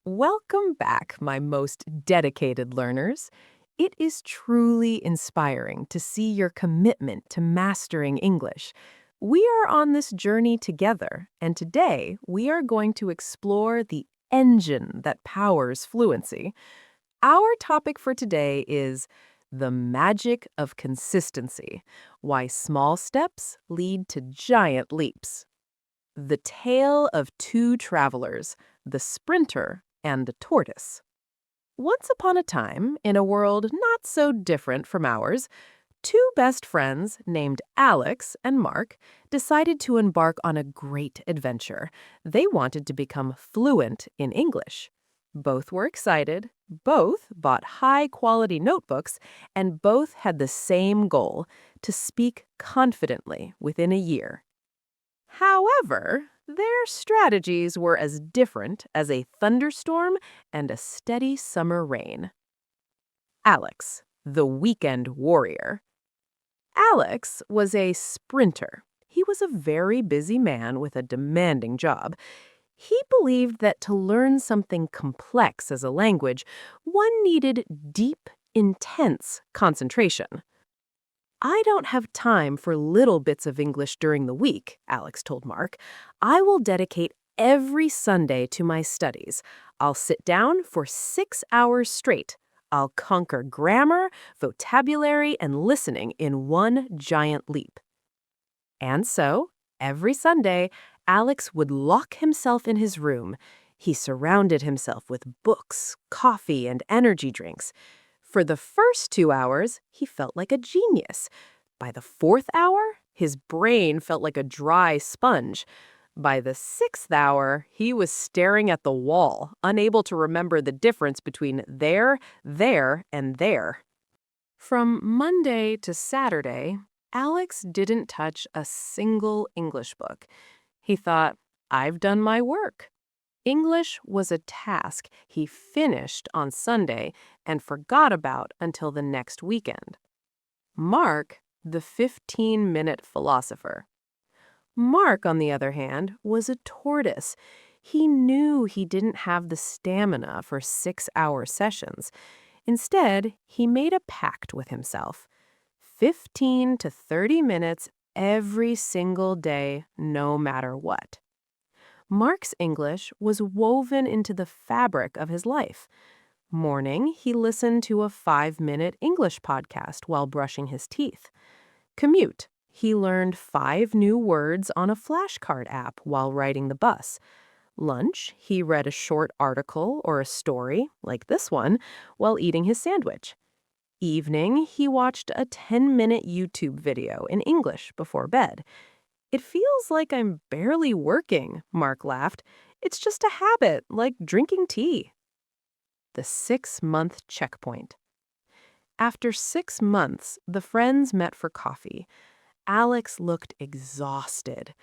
Welcome back, my most dedicated learners. It is truly inspiring to see your commitment to mastering English. We are on this journey together, and today we are going to explore the engine that powers fluency. Our topic for today is the magic of consistency, why small steps lead to giant leaps. The tale of two travelers, the sprinter and the tortoise. Once upon a time, in a world not so different from ours, two best friends named Alex and Mark decided to embark on a great adventure. They wanted to become fluent in English. Both were excited, both bought high-quality notebooks, and both had the same goal, to speak confidently within a year. However, their strategies were as different as a thunderstorm and a steady summer rain. Alex, the weekend warrior. Alex was a sprinter. He was a very busy man with a demanding job. He believed that to learn something complex as a language, one needed deep, intense concentration. I don't have time for little bits of English during the week, Alex told Mark. I will dedicate every Sunday to my studies. I'll sit down for 6 hours straight. I'll conquer grammar, vocabulary, and listening in one giant leap. And so, every Sunday, Alex would lock himself in his room. He surrounded himself with books, coffee, and energy drinks. For the first 2 hours, he felt like a genius. By the fourth hour, his brain felt like a dry sponge. By the sixth hour, he was staring at the wall, unable to remember the difference between there, and there. From Monday to Saturday, Alex didn't touch a single English book. He thought, I've done my work. English was a task he finished on Sunday and forgot about until the next weekend. Mark, the 15-minute philosopher. Mark, on the other hand, was a tortoise. He knew he didn't have the stamina for 6-hour sessions. Instead, he made a pact with himself. 15 to 30 minutes every single day, no matter what. Mark's English was woven into the fabric of his life. Morning, he listened to a 5-minute English podcast while brushing his teeth. Commute, he learned 5 new words on a flashcard app while riding the bus. Lunch, he read a short article or a story, like this one, while eating his sandwich. Evening, he watched a 10-minute YouTube video in English before bed. It feels like I'm barely working, Mark laughed. It's just a habit, like drinking tea. The 6-month checkpoint. After 6 months, the friends met for coffee. Alex looked exhausted.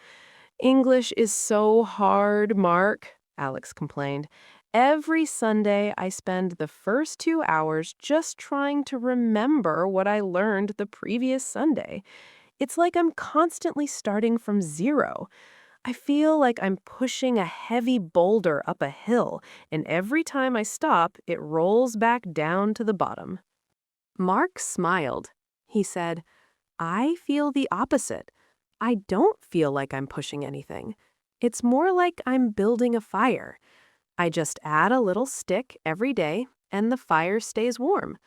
English is so hard, Mark, Alex complained. Every Sunday, I spend the first 2 hours just trying to remember what I learned the previous Sunday. It's like I'm constantly starting from zero. I feel like I'm pushing a heavy boulder up a hill, and every time I stop, it rolls back down to the bottom. Mark smiled. He said, I feel the opposite. I don't feel like I'm pushing anything. It's more like I'm building a fire. I just add a little stick every day, and the fire stays warm.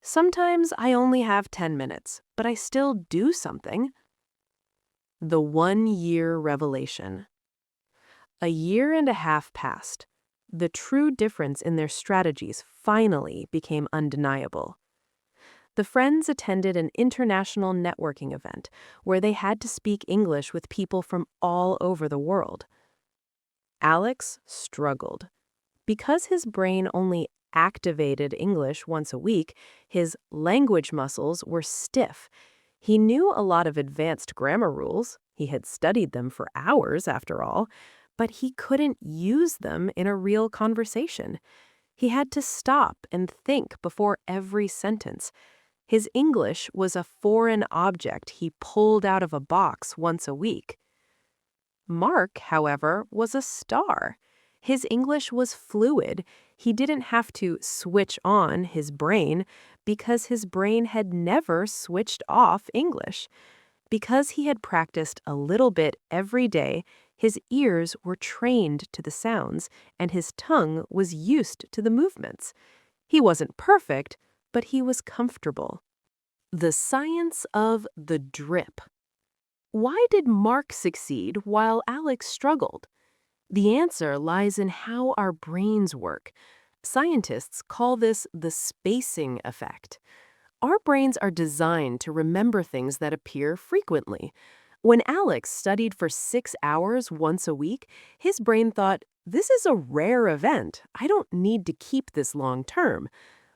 Sometimes I only have 10 minutes, but I still do something. The 1-year revelation. A year and a half passed. The true difference in their strategies finally became undeniable. The friends attended an international networking event where they had to speak English with people from all over the world. Alex struggled. Because his brain only activated English once a week, his language muscles were stiff. He knew a lot of advanced grammar rules. He had studied them for hours, after all, but he couldn't use them in a real conversation. He had to stop and think before every sentence. His English was a foreign object he pulled out of a box once a week. Mark, however, was a star. His English was fluid. He didn't have to switch on his brain because his brain had never switched off English. Because he had practiced a little bit every day, his ears were trained to the sounds, and his tongue was used to the movements. He wasn't perfect, but he was comfortable. The science of the drip. Why did Mark succeed while Alex struggled? The answer lies in how our brains work. Scientists call this the spacing effect. Our brains are designed to remember things that appear frequently. When Alex studied for 6 hours once a week, his brain thought, this is a rare event. I don't need to keep this long term.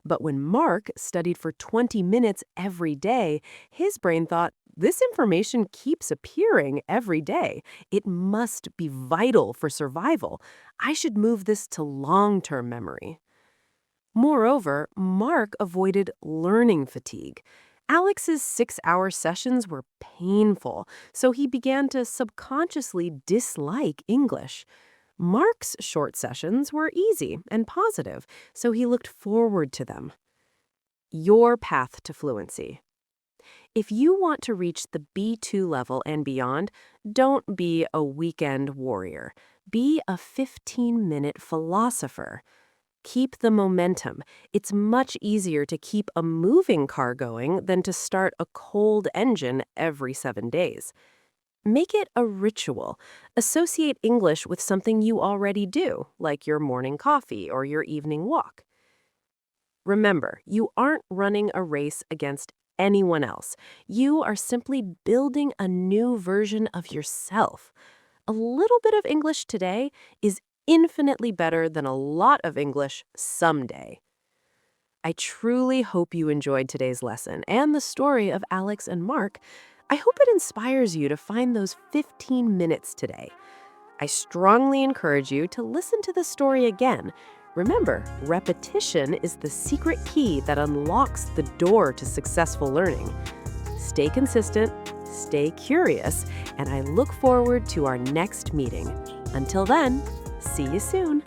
But when Mark studied for 20 minutes every day, his brain thought, this information keeps appearing every day. It must be vital for survival. I should move this to long-term memory. Moreover, Mark avoided learning fatigue. Alex's 6-hour sessions were painful, so he began to subconsciously dislike English. Mark's short sessions were easy and positive, so he looked forward to them. Your path to fluency. If you want to reach the B2 level and beyond, don't be a weekend warrior. Be a 15-minute philosopher. Keep the momentum. It's much easier to keep a moving car going than to start a cold engine every 7 days. Make it a ritual. Associate English with something you already do, like your morning coffee or your evening walk. Remember, you aren't running a race against anyone else. You are simply building a new version of yourself. A little bit of English today is infinitely better than a lot of English someday. I truly hope you enjoyed today's lesson and the story of Alex and Mark. I hope it inspires you to find those 15 minutes today. I strongly encourage you to listen to the story again. Remember, repetition is the secret key that unlocks the door to successful learning. Stay consistent, stay curious, and I look forward to our next meeting. Until then, see you soon.